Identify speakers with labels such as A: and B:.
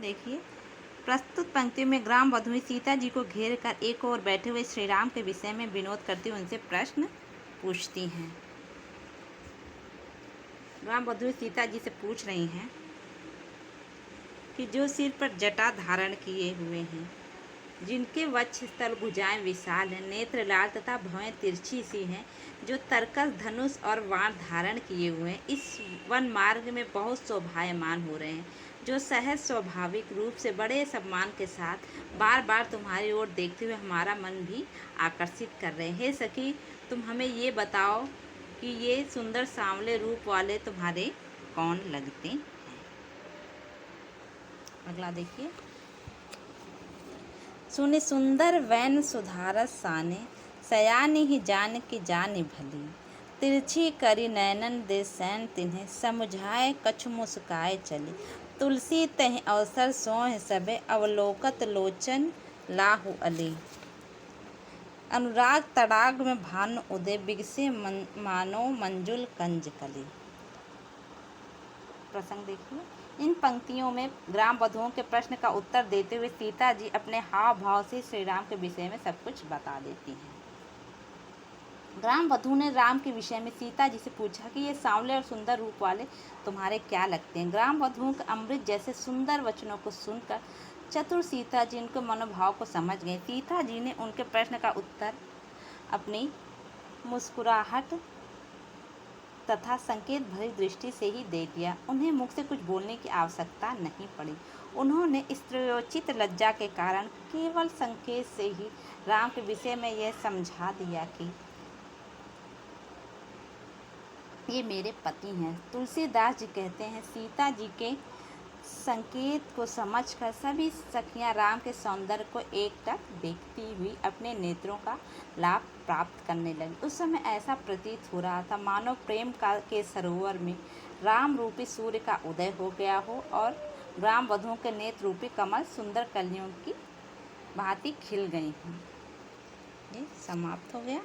A: देखिए, प्रस्तुत पंक्तियों में ग्राम वधुएं सीता जी को घेर कर एक ओर बैठे हुए श्री राम के विषय में विनोद करती हुए उनसे प्रश्न पूछती हैं। ग्राम वधुएं सीता जी से पूछ रही हैं कि जो सिर पर जटा धारण किए हुए हैं, जिनके वक्ष स्थल भुजाएं विशाल हैं, नेत्र लाल तथा भौहें तिरछी सी हैं, जो तरकस धनुष और बाण धारण किए हुए हैं, इस वन मार्ग में बहुत शोभायमान हो रहे हैं, जो सहज स्वाभाविक रूप से बड़े सम्मान के साथ बार बार तुम्हारी ओर देखते हुए हमारा मन भी आकर्षित कर रहे हैं। हे सखी, तुम हमें ये बताओ कि ये सुंदर सांवले रूप वाले तुम्हारे कौन लगते हैं। अगला देखिए, सुनि सुंदर वैन सुधारस साने, सयानी ही जान की जानी भली, तिरछी करी नैनन दे सैन तिन्हें, समुझाए कछु मुस्काए चली, तुलसी तह अवसर सोह सबे, अवलोकत लोचन लाहु अली, अनुराग तड़ाग में भानु उदय, बिगसे मानो मंजुल कंज कली। प्रसंग देखिए, इन पंक्तियों में ग्राम वधुओं के प्रश्न का उत्तर देते हुए सीता जी अपने हाव भाव से श्री राम के विषय में सब कुछ बता देती हैं। ग्राम वधु ने राम के विषय में सीता जी से पूछा कि ये सांवले और सुंदर रूप वाले तुम्हारे क्या लगते हैं। ग्राम वधुओं के अमृत जैसे सुंदर वचनों को सुनकर चतुर सीता जी उनके मनोभाव को समझ गई। सीता जी ने उनके प्रश्न का उत्तर अपनी मुस्कुराहट तथा संकेत भरी दृष्टि से ही दे दिया। उन्हें मुख से कुछ बोलने की आवश्यकता नहीं पड़ी। उन्होंने स्त्रियोचित लज्जा के कारण केवल संकेत से ही राम के विषय में यह समझा दिया कि ये मेरे पति हैं। तुलसीदास जी कहते हैं, सीता जी के संकेत को समझकर सभी सखियां राम के सौंदर्य को एकटक देखती हुई अपने नेत्रों का लाभ प्राप्त करने लगी। उस समय ऐसा प्रतीत हो रहा था मानो प्रेम के सरोवर में राम रूपी सूर्य का उदय हो गया हो और ग्राम वधुओं के नेत्र रूपी कमल सुंदर कलियों की भांति खिल गई हैं। ये समाप्त हो गया।